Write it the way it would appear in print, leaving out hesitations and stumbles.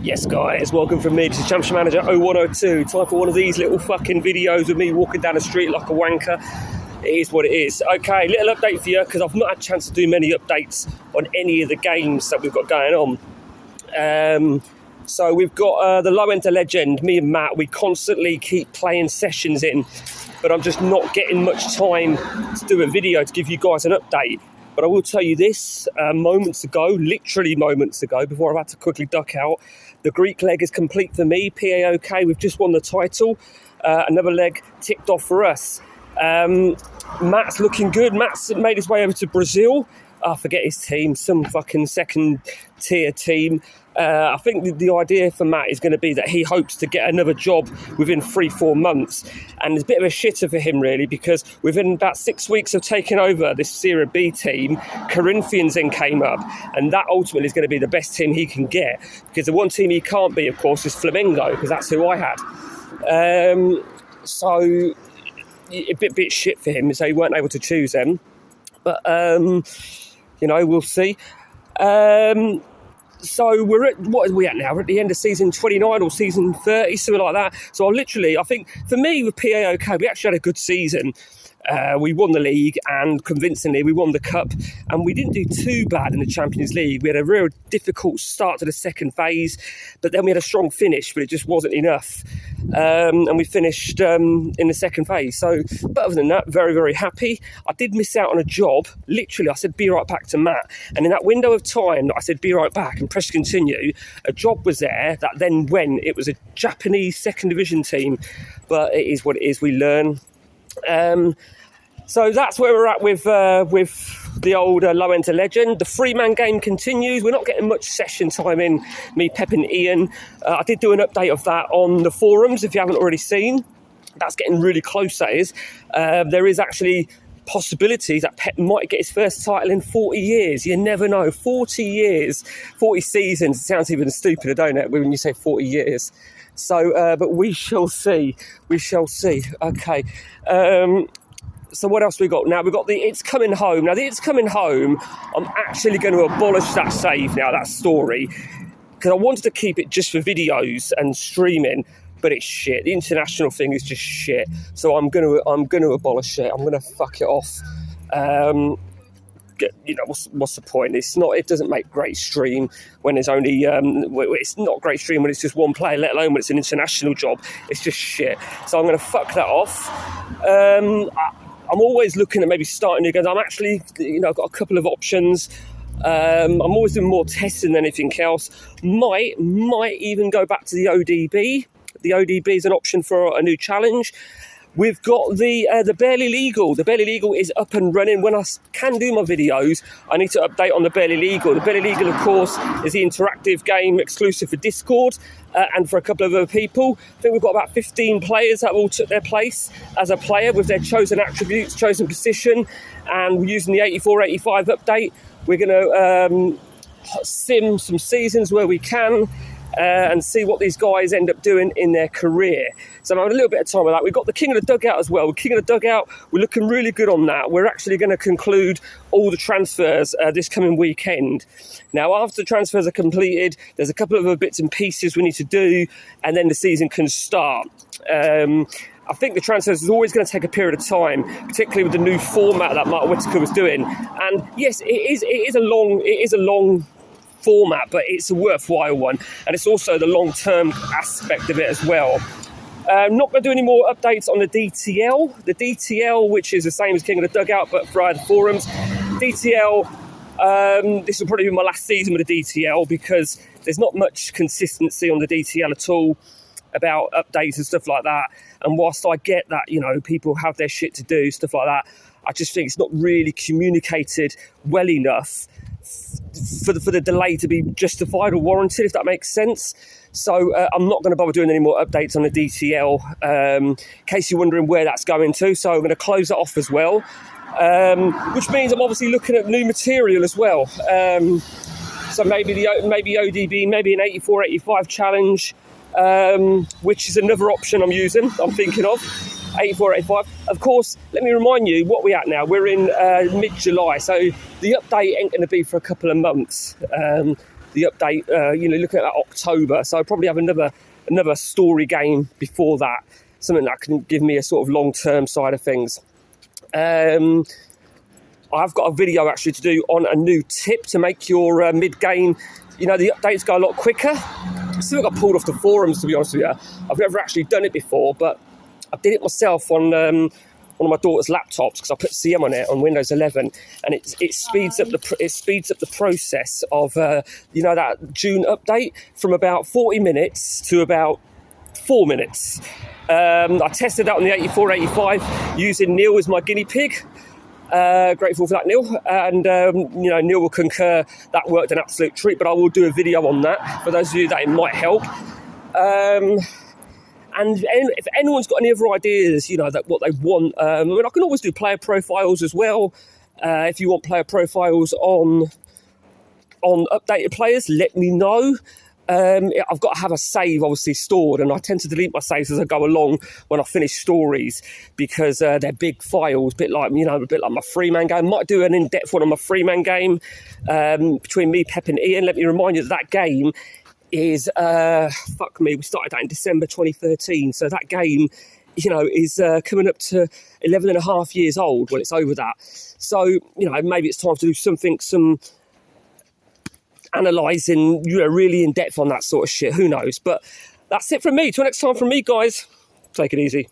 Yes guys, welcome from me, this is Championship Manager 0102. Time for one of these little fucking videos of me walking down the street like a wanker. It is what it is. Okay, little update for you, because I've not had a chance to do many updates on any of the games that we've got going on. So we've got the Low End to Legend, me and Matt, we constantly keep playing sessions in, but I'm just not getting much time to do a video to give you guys an update. But I will tell you this, literally moments ago, before I've had to quickly duck out, the Greek leg is complete for me, PAOK, we've just won the title, another leg ticked off for us. Matt's looking good, Matt's made his way over to Brazil, I forget his team, some fucking second tier team. I think the idea for Matt is going to be that he hopes to get another job within 3-4 months, and it's a bit of a shitter for him really, because within about 6 weeks of taking over this Serie B team, Corinthians then came up, and that ultimately is going to be the best team he can get, because the one team he can't be, of course, is Flamengo, because that's who I had. So a bit shit for him, so he weren't able to choose them, but we'll see. So we're at, what are we at now? We're at the end of season 29 or season 30, something like that. So I think, for me with PAOK, we actually had a good season. We won the league, and convincingly we won the cup, and we didn't do too bad in the Champions League. We had a real difficult start to the second phase, but then we had a strong finish, but it just wasn't enough. And we finished in the second phase. So, but other than that, very, very happy. I did miss out on a job. Literally, I said, be right back to Matt. And in that window of time that I said, be right back and press continue, a job was there that then went. It was a Japanese second division team, but it is what it is. We learn. So that's where we're at with the old Low End to Legend. The 3-man game continues. We're not getting much session time in, me, Pep and Ian. I did do an update of that on the forums, if you haven't already seen. That's getting really close, that is. There is actually possibilities that Pep might get his first title in 40 years. You never know. 40 years, 40 seasons. It sounds even stupider, don't it, when you say 40 years. So, but we shall see. We shall see. Okay. So what else we got now? We've got the It's Coming Home. Now, the It's Coming Home, I'm actually going to abolish that save now, that story, because I wanted to keep it just for videos and streaming, but it's shit. The international thing is just shit. So I'm going to abolish it. I'm going to fuck it off. What's the point? It doesn't make great stream when there's only it's not great stream when it's just one player, let alone when it's an international job. It's just shit. So I'm going to fuck that off. I'm always looking at maybe starting new games. I'm actually, I've got a couple of options. I'm always doing more testing than anything else. Might even go back to the ODB. The ODB is an option for a new challenge. We've got the Barely Legal. The Barely Legal is up and running. When I can do my videos, I need to update on the Barely Legal. The Barely Legal, of course, is the interactive game exclusive for Discord and for a couple of other people. I think we've got about 15 players that all took their place as a player with their chosen attributes, chosen position, and we're using the 84-85 update. We're going to sim some seasons where we can, and see what these guys end up doing in their career. So I'm having a little bit of time with that. We've got the King of the Dugout as well. King of the Dugout, we're looking really good on that. We're actually going to conclude all the transfers this coming weekend. Now, after the transfers are completed, there's a couple of other bits and pieces we need to do, and then the season can start. I think the transfers is always going to take a period of time, particularly with the new format that Mark Whittaker was doing. And yes, it is a long format, but it's a worthwhile one, and it's also the long-term aspect of it as well. Not going to do any more updates on the DTL. The DTL, which is the same as King of the Dugout, but via the forums. DTL, this will probably be my last season with the DTL, because there's not much consistency on the DTL at all about updates and stuff like that. And whilst I get that, people have their shit to do, stuff like that, I just think it's not really communicated well enough for the delay to be justified or warranted, if that makes sense. So I'm not going to bother doing any more updates on the DTL, in case you're wondering where that's going to. So I'm going to close that off as well, which means I'm obviously looking at new material as well. So maybe ODB, maybe an 84-85 challenge, which is another option I'm thinking of. 84-85. Of course, let me remind you what we're at now. We're in mid-July, so the update ain't going to be for a couple of months. the update, looking at that October. So I'll probably have another story game before that, something that can give me a sort of long-term side of things. I've got a video actually to do on a new tip to make your mid-game, the updates go a lot quicker. I still got pulled off the forums, to be honest with you. I've never actually done it before, but I did it myself on one of my daughter's laptops because I put CM on it on Windows 11, and it speeds up the process of that June update from about 40 minutes to about 4 minutes. I tested that on the 8485 using Neil as my guinea pig. Grateful for that, Neil. And, Neil will concur that worked an absolute treat, but I will do a video on that for those of you that it might help. And if anyone's got any other ideas, that what they want, I can always do player profiles as well. If you want player profiles on updated players, let me know. I've got to have a save obviously stored, and I tend to delete my saves as I go along when I finish stories because they're big files, a bit like my Freeman game. Might do an in-depth one on my Freeman game between me, Pep and Ian. Let me remind you that game is we started that in December 2013, so that game is coming up to 11 and a half years old when it's over that. So maybe it's time to do some analysing, really in depth on that sort of shit. Who knows? But that's it from me. Till next time from me, guys. Take it easy.